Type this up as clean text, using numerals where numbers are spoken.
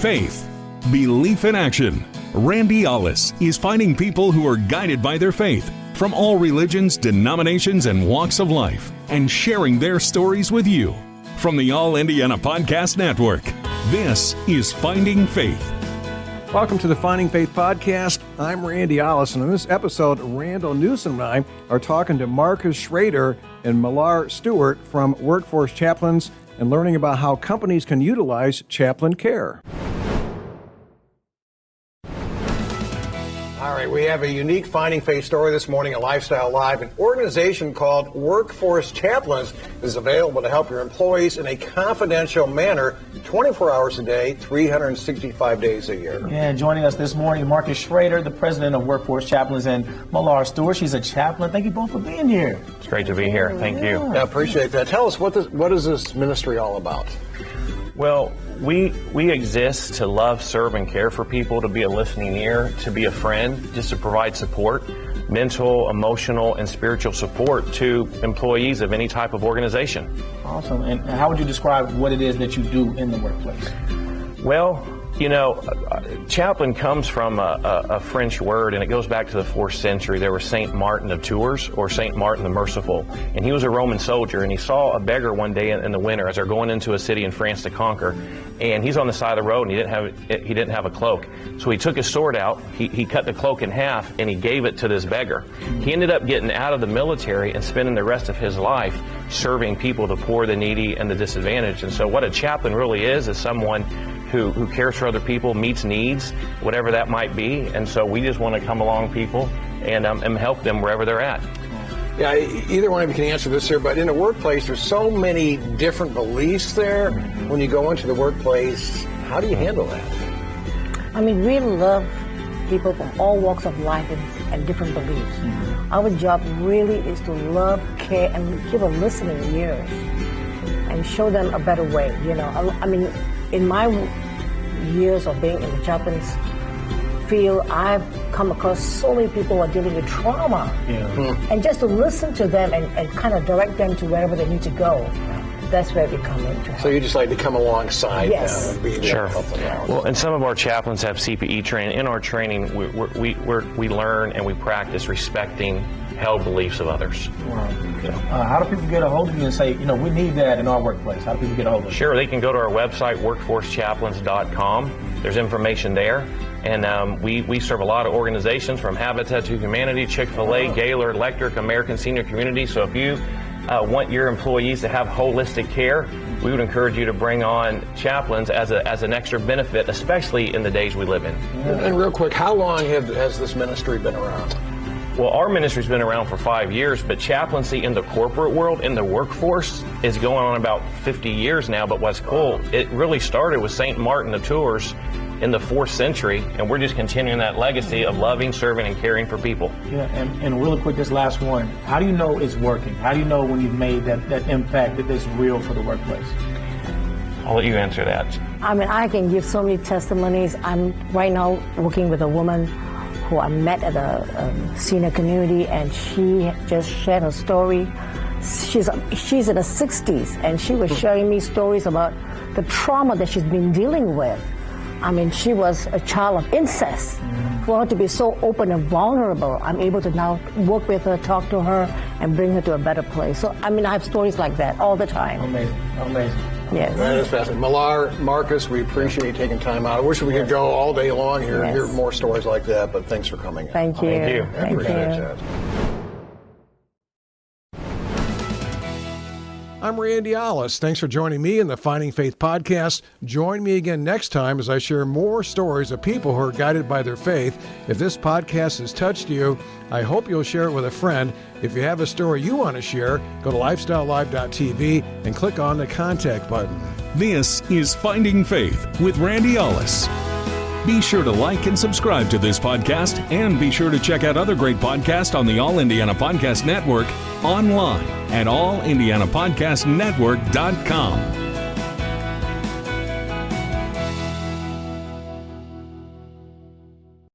Faith. Belief in action. Randy Ollis is finding people who are guided by their faith from all religions, denominations, and walks of life, and sharing their stories with you. From the All Indiana Podcast Network, this is Finding Faith. Welcome to the Finding Faith Podcast. I'm Randy Ollis, and in this episode, Randall Newsom and I are talking to Marcus Schrader and Malar Stewart from Workforce Chaplains and learning about how companies can utilize chaplain care. All right, we have a unique Finding Faith story this morning at Lifestyle Live. An organization called Workforce Chaplains is available to help your employees in a confidential manner 24 hours a day, 365 days a year. Yeah, joining us this morning, Marcus Schrader, the president of Workforce Chaplains, and Malar Stewart. She's a chaplain. Thank you both for being here. It's great to be here. Thank you. I appreciate that. Tell us, what is this ministry all about? Well, we exist to love, serve, and care for people, to be a listening ear, to be a friend, just to provide support, mental, emotional, and spiritual support to employees of any type of organization. Awesome. And how would you describe what it is that you do in the workplace? Well, you know, chaplain comes from a French word, and it goes back to the 4th century. There was Saint Martin of Tours, or Saint Martin the Merciful, and he was a Roman soldier, and he saw a beggar one day in the winter as they're going into a city in France to conquer, and he's on the side of the road, and he didn't have a cloak. So he took his sword out, he cut the cloak in half, and he gave it to this beggar. He ended up getting out of the military and spending the rest of his life serving people, the poor, the needy, and the disadvantaged. And so what a chaplain really is someone who cares for other people, meets needs, whatever that might be. And so we just want to come along people and help them wherever they're at. Yeah, either one of you can answer this here, but in the workplace, there's so many different beliefs there. When you go into the workplace, how do you handle that? I mean, we love people from all walks of life and different beliefs. Our job really is to love, care, and give a listening ears and show them a better way. You know, I mean, in my years of being in the chaplains field, I've come across so many people who are dealing with trauma. And just to listen to them and kind of direct them to wherever they need to go, that's where we come in. So you just like to come alongside them and be Sure. there. Well, and some of our chaplains have CPE training. In our training, we learn and we practice respecting held beliefs of others. Wow. How do people get a hold of you and say, you know, we need that in our workplace? How do people get a hold of you? Sure, they can go to our website, workforcechaplains.com. There's information there. And we serve a lot of organizations, from Habitat to Humanity, Chick-fil-A, Gaylor Electric, American Senior Community. So if you want your employees to have holistic care, we would encourage you to bring on chaplains as an extra benefit, especially in the days we live in. And real quick, how long has this ministry been around? Well, our ministry's been around for 5 years, but chaplaincy in the corporate world, in the workforce, is going on about 50 years now. But what's cool, it really started with Saint Martin of Tours in the 4th century, and we're just continuing that legacy of loving, serving, and caring for people. Yeah, and really quick, this last one, how do you know it's working? How do you know when you've made that impact that is real for the workplace? I'll let you answer that. I mean, I can give so many testimonies. I'm right now working with a woman who I met at a senior community, and she just shared her story. She's in her 60s, and she was sharing me stories about the trauma that she's been dealing with. I mean, she was a child of incest. For her to be so open and vulnerable, I'm able to now work with her, talk to her, and bring her to a better place. So, I mean, I have stories like that all the time. Amazing. Yes. That is fascinating. Malar, Marcus, we appreciate you taking time out. I wish we could go all day long here and hear more stories like that, but thanks for coming in. Thank you. Thank you. I appreciate that. I'm Randy Ollis. Thanks for joining me in the Finding Faith podcast. Join me again next time as I share more stories of people who are guided by their faith. If this podcast has touched you, I hope you'll share it with a friend. If you have a story you want to share, go to lifestylelive.tv and click on the contact button. This is Finding Faith with Randy Ollis. Be sure to like and subscribe to this podcast, and be sure to check out other great podcasts on the All Indiana Podcast Network online at allindianapodcastnetwork.com.